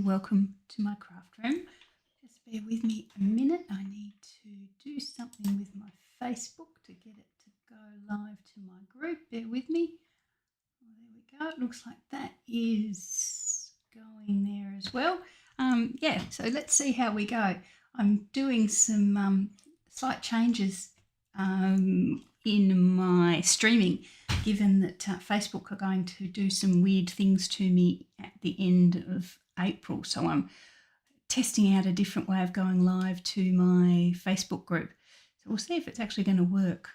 welcome to my craft room. Just bear with me a minute. I need to do something with my Facebook to get it to go live to my group. Bear with me. Oh, there we go. It looks like that is going there as well. So let's see how we go. I'm doing some slight changes in my streaming, given that Facebook are going to do some weird things to me at the end of April. So I'm testing out a different way of going live to my Facebook group. So we'll see if it's actually going to work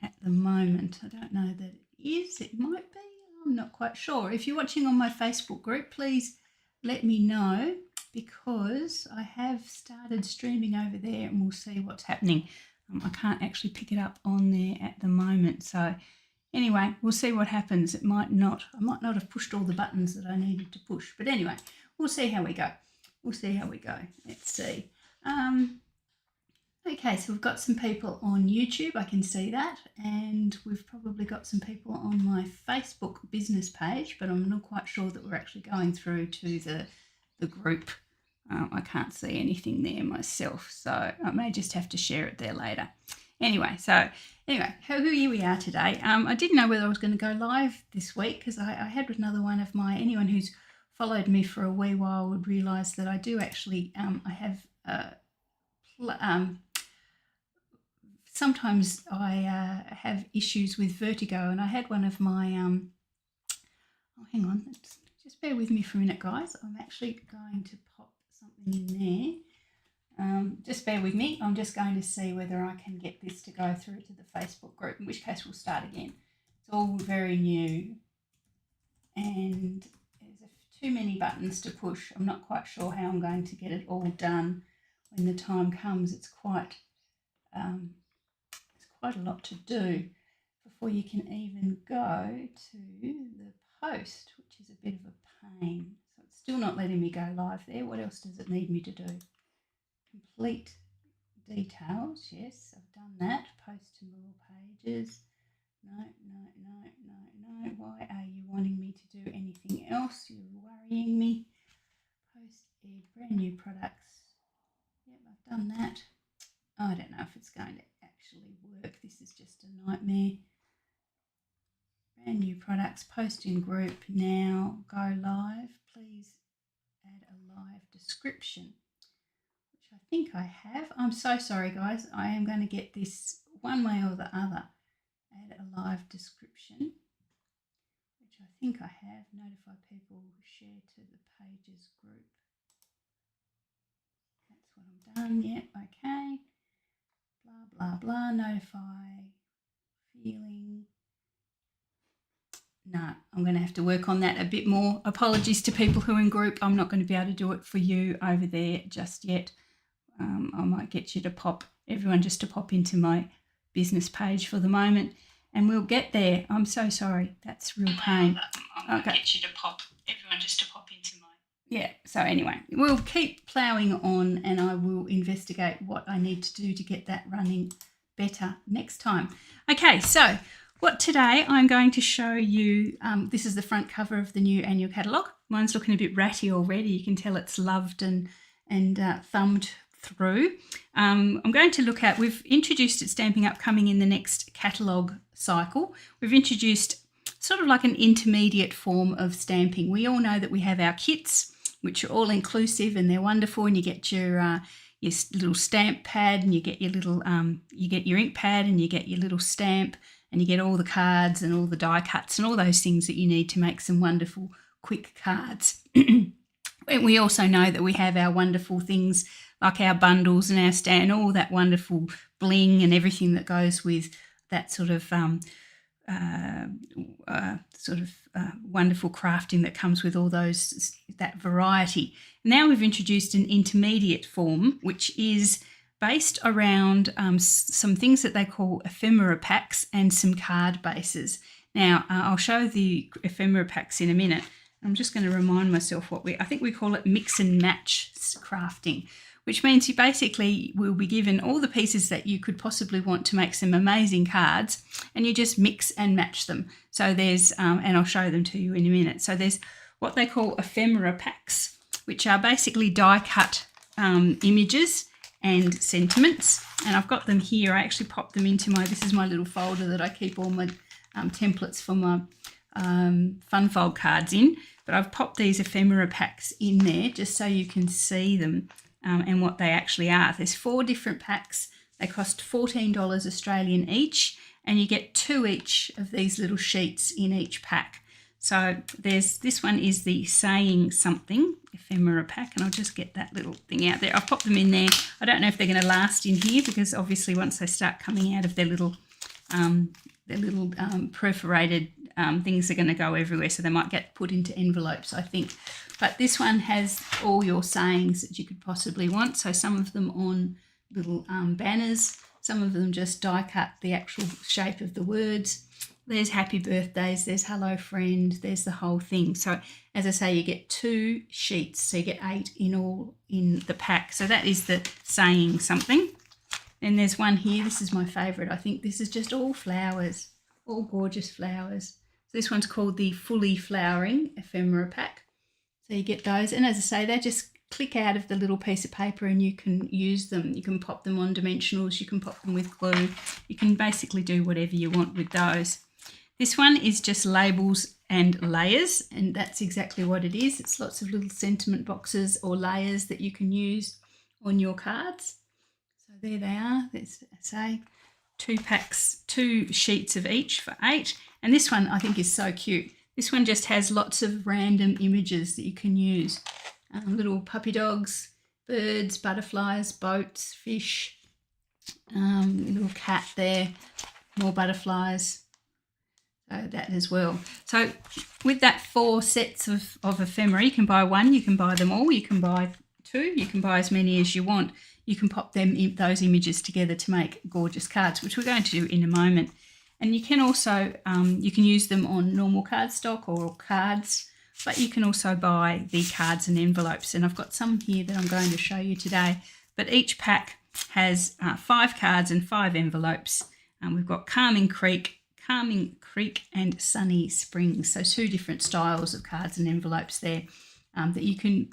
at the moment. I don't know that it is. It might be. I'm not quite sure. If you're watching on my Facebook group, please let me know, because I have started streaming over there and we'll see what's happening. I can't actually pick it up on there at the moment. So anyway, we'll see what happens. I might not have pushed all the buttons that I needed to push. But anyway, we'll see how we go. Let's see. Okay, so we've got some people on YouTube. I can see that. And we've probably got some people on my Facebook business page, but I'm not quite sure that we're actually going through to the group. I can't see anything there myself, so I may just have to share it there later. Anyway, here we are today. I didn't know whether I was going to go live this week, because I had another one of anyone who's followed me for a wee while would realise that I do actually, I have, sometimes I have issues with vertigo, and I had one of my, hang on, just bear with me for a minute, guys. I'm actually going to pop something in there. Just bear with me. I'm just going to see whether I can get this to go through to the Facebook group, in which case we'll start again. It's all very new and there's too many buttons to push. I'm not quite sure how I'm going to get it all done when the time comes. It's quite a lot to do before you can even go to the post, which is a bit of a pain. So it's still not letting me go live there. What else does it need me to do? Complete details. Yes, I've done that. Post to more pages. No. Why are you wanting me to do anything else? You're worrying me. Post brand new products. Yep, I've done that. I don't know if it's going to actually work. This is just a nightmare. Brand new products, post in group now, go live. Please add a live description, which I think I have. I'm so sorry, guys. I am going to get this one way or the other. Add a live description, which I think I have. Notify people who share to the pages group. That's what I've done. Yep, okay. Blah, blah, blah. Notify. Feeling. No, I'm going to have to work on that a bit more. Apologies to people who are in group. I'm not going to be able to do it for you over there just yet. I might get you to everyone just to pop into my business page for the moment, and we'll get there. I'm so sorry. That's real pain. I might get you to everyone just to pop into my... Yeah, so anyway, we'll keep ploughing on, and I will investigate what I need to do to get that running better next time. Okay, so today I'm going to show you, this is the front cover of the new annual catalogue. Mine's looking a bit ratty already. You can tell it's loved and thumbed through. I'm going to look at, we've introduced it Stampin' Up coming in the next catalogue cycle. We've introduced sort of like an intermediate form of stamping. We all know that we have our kits, which are all inclusive and they're wonderful, and you get your little stamp pad, and you get your little, you get your ink pad, and you get your little stamp, and you get all the cards and all the die cuts and all those things that you need to make some wonderful quick cards. We also know that we have our wonderful things like our bundles and our stand, all that wonderful bling and everything that goes with that sort of wonderful crafting that comes with all that variety. Now we've introduced an intermediate form, which is based around some things that they call ephemera packs and some card bases. Now, I'll show the ephemera packs in a minute. I'm just going to remind myself I think we call it mix and match crafting, which means you basically will be given all the pieces that you could possibly want to make some amazing cards, and you just mix and match them. So there's, and I'll show them to you in a minute. So there's what they call ephemera packs, which are basically die-cut images and sentiments. And I've got them here. I actually popped them into this is my little folder that I keep all my templates for my fun fold cards in. But I've popped these ephemera packs in there just so you can see them and what they actually are. There's 4 different packs. They cost $14 Australian each, and you get 2 each of these little sheets in each pack. So this one is the Saying Something ephemera pack, and I'll just get that little thing out there. I've popped them in there. I don't know if they're going to last in here, because obviously once they start coming out of their little perforated things are going to go everywhere, so they might get put into envelopes, I think. But this one has all your sayings that you could possibly want. So some of them on little banners, some of them just die cut the actual shape of the words. There's happy birthdays, there's hello friend, there's the whole thing. So as I say, you get 2 sheets, so you get 8 in all in the pack. So that is the Saying Something. Then there's one here, this is my favourite. I think this is just all flowers, all gorgeous flowers. So this one's called the Fully Flowering ephemera pack. So you get those, and as I say, they just click out of the little piece of paper and you can use them. You can pop them on dimensionals, you can pop them with glue. You can basically do whatever you want with those. This one is just labels and layers, and that's exactly what it is. It's lots of little sentiment boxes or layers that you can use on your cards. So there they are. Let's say 2 packs, 2 sheets of each for 8. And this one I think is so cute. This one just has lots of random images that you can use. Little puppy dogs, birds, butterflies, boats, fish, little cat there, more butterflies. So that as well. So with that 4 sets of ephemera, you can buy 1, you can buy them all, you can buy 2, you can buy as many as you want. You can pop those images together to make gorgeous cards, which we're going to do in a moment. And you can also, you can use them on normal cardstock or cards, but you can also buy the cards and envelopes. And I've got some here that I'm going to show you today. But each pack has 5 cards and 5 envelopes. We've got Calming Creek and Sunny Springs. So 2 different styles of cards and envelopes there that you can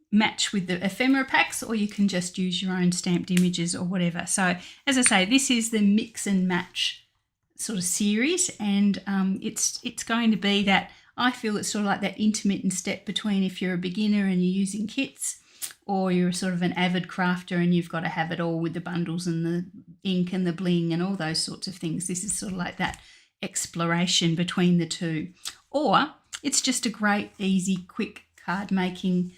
match with the ephemera packs, or you can just use your own stamped images or whatever. So as I say, this is the mix and match sort of series, and it's going to be that, I feel it's sort of like that intermittent step between if you're a beginner and you're using kits, or you're sort of an avid crafter and you've got to have it all with the bundles and the ink and the bling and all those sorts of things. This is sort of like that exploration between the two. Or it's just a great, easy, quick card making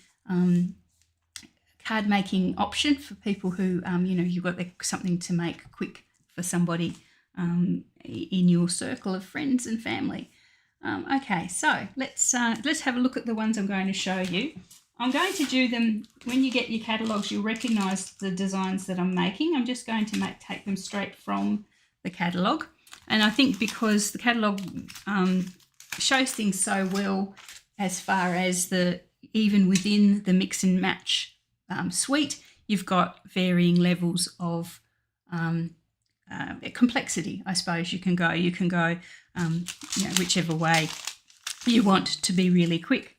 option for people who, you've got something to make quick for somebody in your circle of friends and family. Okay, so let's have a look at the ones I'm going to show you. I'm going to do them, when you get your catalogues, you'll recognise the designs that I'm making. I'm just going to take them straight from the catalogue. And I think because the catalogue shows things so well, as far as even within the mix and match suite, you've got varying levels of complexity, I suppose you can go. You can go whichever way you want to be really quick.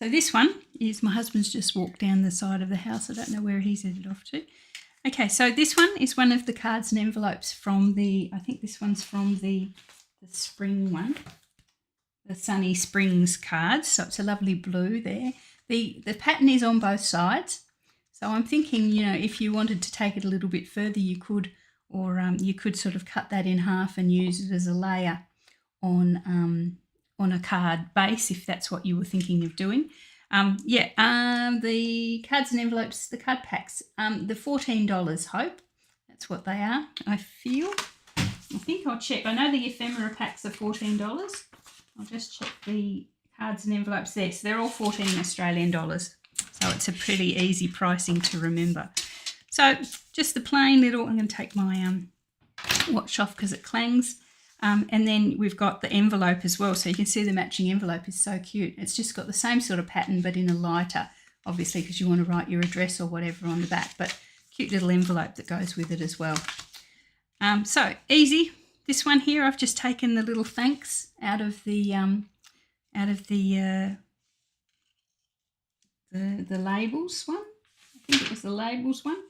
So this one is, my husband's just walked down the side of the house. I don't know where he's headed off to. Okay, so this one is one of the cards and envelopes from I think this one's from the spring one, the Sunny Springs cards. So it's a lovely blue there. The pattern is on both sides. So I'm thinking, if you wanted to take it a little bit further, you could, or you could sort of cut that in half and use it as a layer on a card base, if that's what you were thinking of doing. The cards and envelopes, the card packs, the $14, Hope. That's what they are, I feel. I think I'll check. I know the ephemera packs are $14. I'll just check the cards and envelopes there. So they're all 14 Australian dollars. So it's a pretty easy pricing to remember. So just the plain little, I'm going to take my watch off because it clangs. And then we've got the envelope as well. So you can see the matching envelope is so cute. It's just got the same sort of pattern, but in a lighter, obviously, because you want to write your address or whatever on the back. But cute little envelope that goes with it as well. So easy. This one here, I've just taken the little thanks out of the out of the labels one. I think it was the labels one.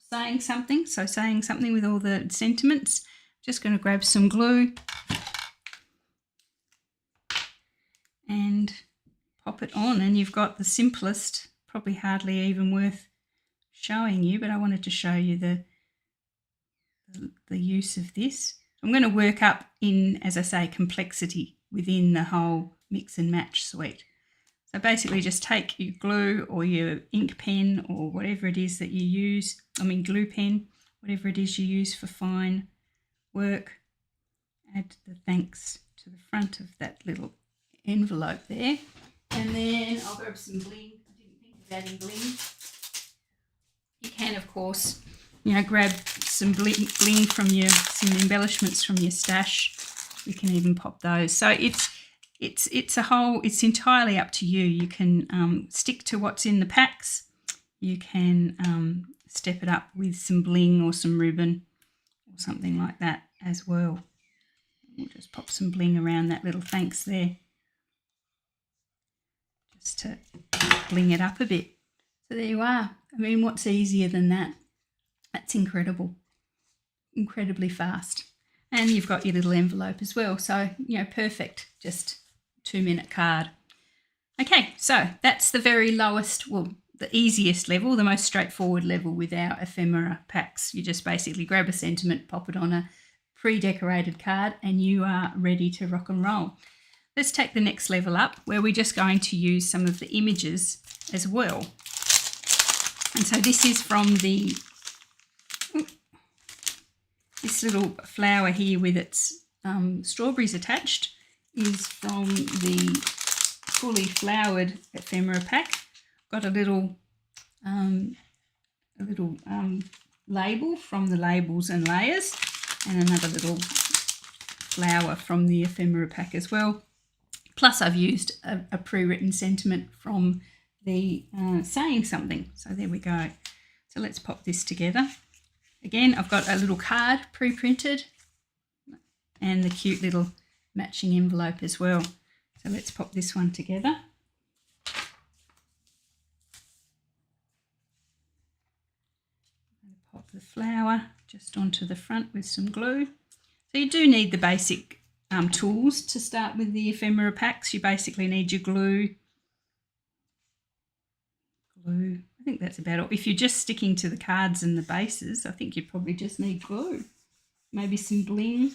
Saying something. So saying something with all the sentiments. Just going to grab some glue and pop it on, and you've got the simplest, probably hardly even worth showing you, but I wanted to show you the use of this. I'm going to work up in, as I say, complexity within the whole mix and match suite. So basically just take your glue or your ink pen or whatever it is that you use, glue pen, whatever it is you use for fine work, add the thanks to the front of that little envelope there. And then I'll grab some bling. I didn't think of adding bling. You can, of course, grab some bling from some embellishments from your stash. You can even pop those. So it's entirely up to you. You can stick to what's in the packs. You can step it up with some bling or some ribbon or something like that as well. We'll just pop some bling around that little thanks there, just to bling it up a bit. So there you are. What's easier than that? That's incredible. Incredibly fast. And you've got your little envelope as well. So, perfect. Just 2-minute card. Okay, so that's the very lowest, the easiest level, the most straightforward level with our ephemera packs. You just basically grab a sentiment, pop it on a pre-decorated card, and you are ready to rock and roll. Let's take the next level up, where we're just going to use some of the images as well. And so this is from this little flower here with its strawberries attached is from the fully flowered ephemera pack. Got a little label from the labels and layers, and another little flower from the ephemera pack as well. Plus I've used a pre-written sentiment from the saying something. So there we go. So let's pop this together. Again, I've got a little card pre-printed and the cute little matching envelope as well. So let's pop this one together. Pop the flower just onto the front with some glue. So you do need the basic tools to start with the ephemera packs. You basically need your glue. I think that's about all. If you're just sticking to the cards and the bases, I think you probably just need glue. Maybe some bling,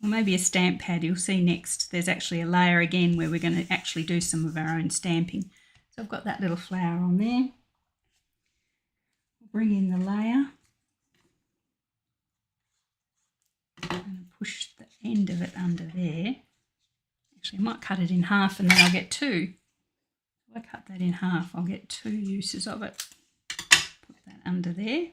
or maybe a stamp pad. You'll see next there's actually a layer again where we're going to actually do some of our own stamping. So I've got that little flower on there. I'll bring in the layer and push the end of it under there. Actually, I might cut it in half and then I'll get two. If I cut that in half, I'll get 2 uses of it. Put that under there.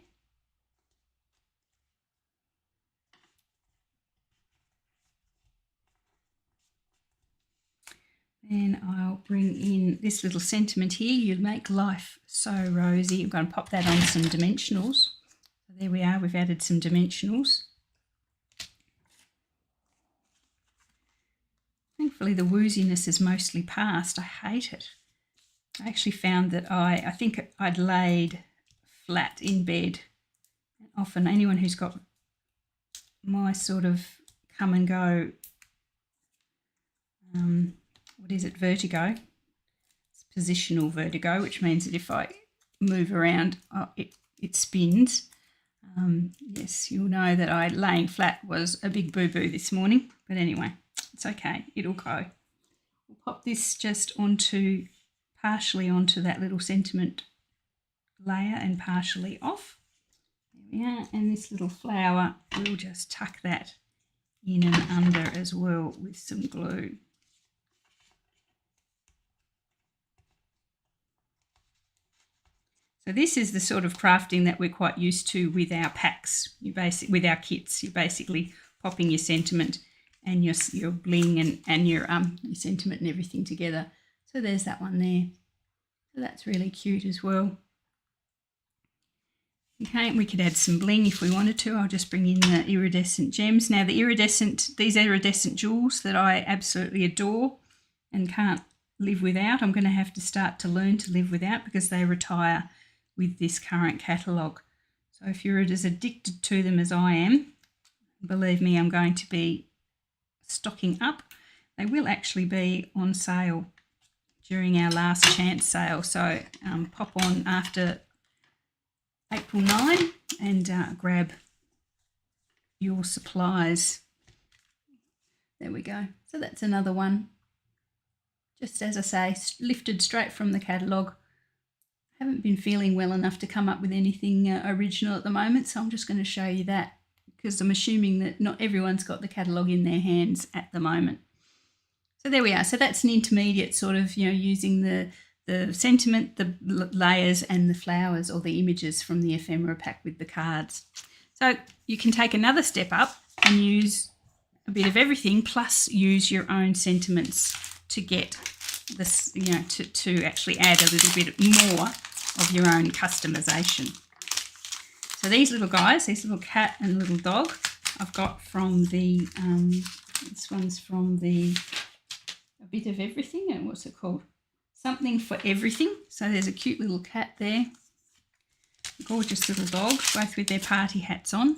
Then I'll bring in this little sentiment here. You make life so rosy. I'm going to pop that on some dimensionals. So there we are. We've added some dimensionals. Thankfully, the wooziness is mostly past. I hate it. I actually found that I think I'd laid flat in bed. Often anyone who's got my sort of come and go, vertigo, it's positional vertigo, which means that if I move around, it spins. Yes, you'll know that laying flat was a big boo-boo this morning, but anyway, it's okay, it'll go. We'll pop this just partially onto that little sentiment layer and partially off. There we are, and this little flower, we'll just tuck that in and under as well with some glue. So this is the sort of crafting that we're quite used to with our packs, with our kits. You're basically popping your sentiment and your bling and your sentiment and everything together. So there's that one there. So that's really cute as well. Okay, we could add some bling if we wanted to. I'll just bring in the iridescent gems. Now these iridescent jewels that I absolutely adore and can't live without, I'm going to have to start to learn to live without because they retire with this current catalogue. So if you're as addicted to them as I am, believe me, I'm going to be stocking up. They will actually be on sale during our last chance sale. So pop on after April 9 and grab your supplies. There we go. So that's another one. Just as I say, lifted straight from the catalogue. Haven't been feeling well enough to come up with anything original at the moment, so I'm just going to show you that because I'm assuming that not everyone's got the catalogue in their hands at the moment. So there we are. So that's an intermediate sort of, using the sentiment, the layers and the flowers or the images from the ephemera pack with the cards. So you can take another step up and use a bit of everything plus use your own sentiments to get this, to actually add a little bit more of your own customization. So these little guys, this little cat and little dog, I've got from the, this one's from the A Bit of Everything, and what's it called? Something for Everything. So there's a cute little cat there, a gorgeous little dog, both with their party hats on.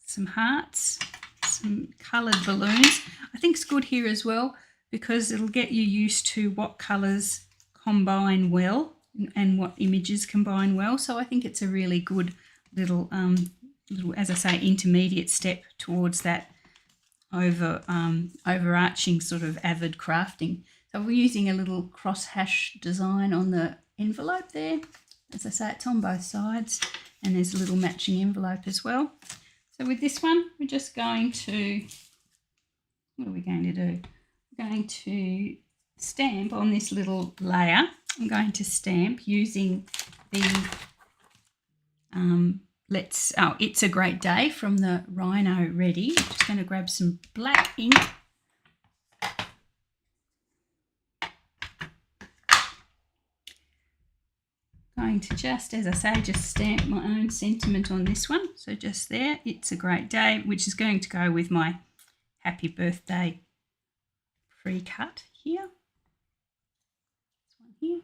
Some hearts, some coloured balloons. I think it's good here as well because it'll get you used to what colours combine well and what images combine well. So I think it's a really good little, as I say, intermediate step towards that overarching sort of avid crafting. So we're using a little cross hash design on the envelope there. As I say, it's on both sides and there's a little matching envelope as well. So with this one, we're just going to, what are we going to do? We're going to stamp on this little layer. I'm going to stamp using the It's a Great Day from the Rhino Ready. I'm just going to grab some black ink. Going to just, as I say, just stamp my own sentiment on this one. So just there, It's a Great Day, which is going to go with my Happy Birthday pre-cut here. This one here.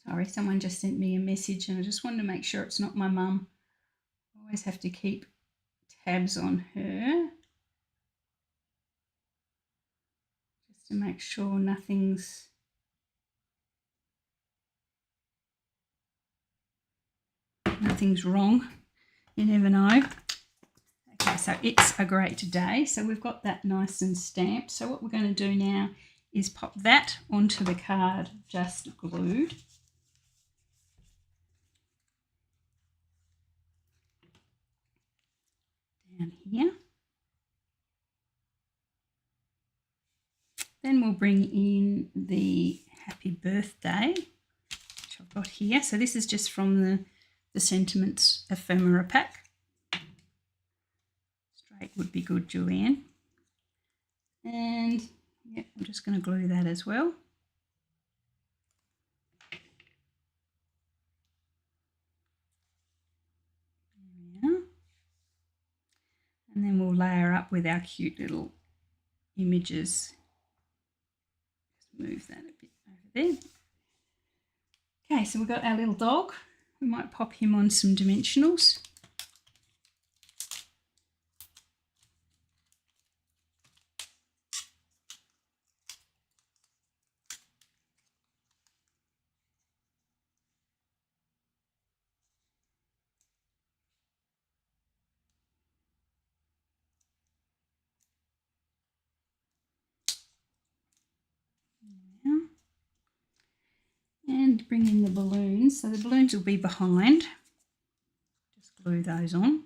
Sorry, someone just sent me a message and I just wanted to make sure it's not my mum. I always have to keep tabs on her just to make sure nothing's wrong. You never know. Okay, so It's a Great Day. So we've got that nice and stamped. So what we're going to do now is pop that onto the card just glued. Down here. Then we'll bring in the Happy Birthday, which I've got here. So this is just from the Sentiments Ephemera pack. Straight would be good, Julianne. And yeah, I'm just going to glue that as well. There we are. And then we'll layer up with our cute little images. Just move that a bit over there. Okay, so we've got our little dog. We might pop him on some dimensionals. And bring in the balloons. So the balloons will be behind. Just glue those on.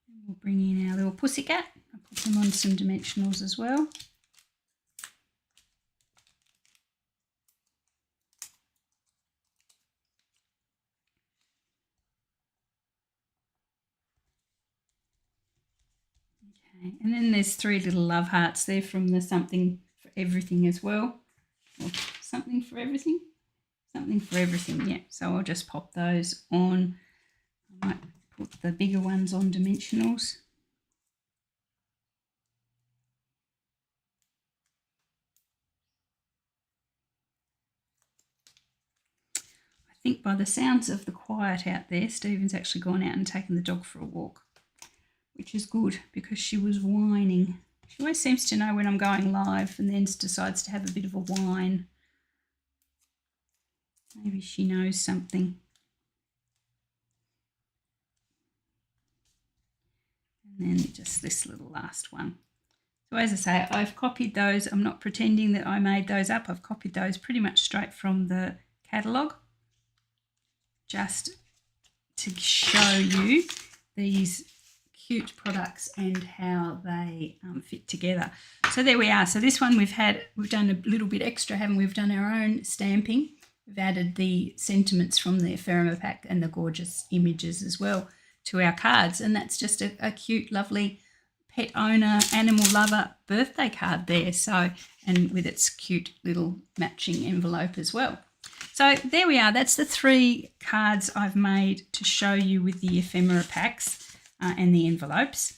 And we'll bring in our little pussycat. I'll put them on some dimensionals as well. Okay, and then there's 3 little love hearts there from the Something for Everything as well. Or Something for Everything? Something for Everything, yeah. So I'll just pop those on. I might put the bigger ones on dimensionals. I think by the sounds of the quiet out there, Stephen's actually gone out and taken the dog for a walk, which is good because she was whining. She always seems to know when I'm going live and then decides to have a bit of a whine. Maybe she knows something. And then just this little last one. So as I say, I've copied those. I'm not pretending that I made those up. I've copied those pretty much straight from the catalogue, just to show you these cute products and how they fit together. So there we are. So this one we've done a little bit extra, haven't we? We've done our own stamping. We've added the sentiments from the Ephemera pack and the gorgeous images as well to our cards. And that's just a cute, lovely pet owner, animal lover birthday card there. So, and with its cute little matching envelope as well. So there we are. That's the 3 cards I've made to show you with the ephemera packs and the envelopes.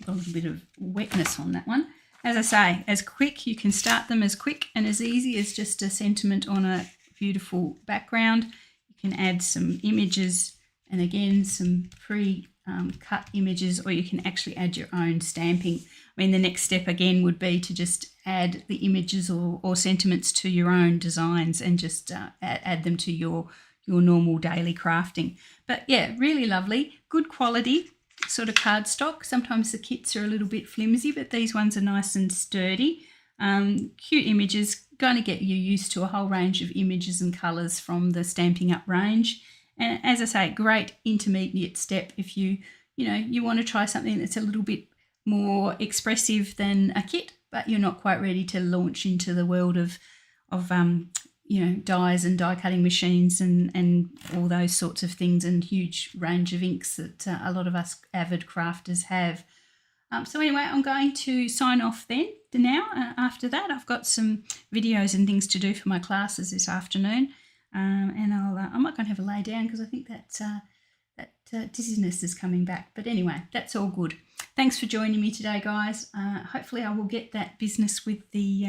Got a little bit of wetness on that one. As I say, as quick, you can start them as quick and as easy as just a sentiment on a beautiful background. You can add some images and again some pre-cut images, or you can actually add your own stamping. I mean, the next step again would be to just add the images or sentiments to your own designs and just add them to your normal daily crafting. But yeah, really lovely, good quality sort of cardstock. Sometimes the kits are a little bit flimsy, but these ones are nice and sturdy. Cute images, going to get you used to a whole range of images and colours from the Stamping Up range. And as I say, great intermediate step if you want to try something that's a little bit more expressive than a kit, but you're not quite ready to launch into the world of dyes and die cutting machines and all those sorts of things, and huge range of inks that a lot of us avid crafters have. So anyway, I'm going to sign off then. Now, after that, I've got some videos and things to do for my classes this afternoon, and I'm not going to have a lay down because I think that dizziness is coming back. But anyway, that's all good. Thanks for joining me today, guys. Hopefully, I will get that business with the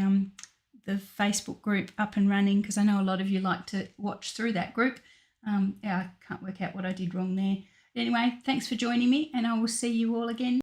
Facebook group up and running, because I know a lot of you like to watch through that group. I can't work out what I did wrong there. Anyway, thanks for joining me, and I will see you all again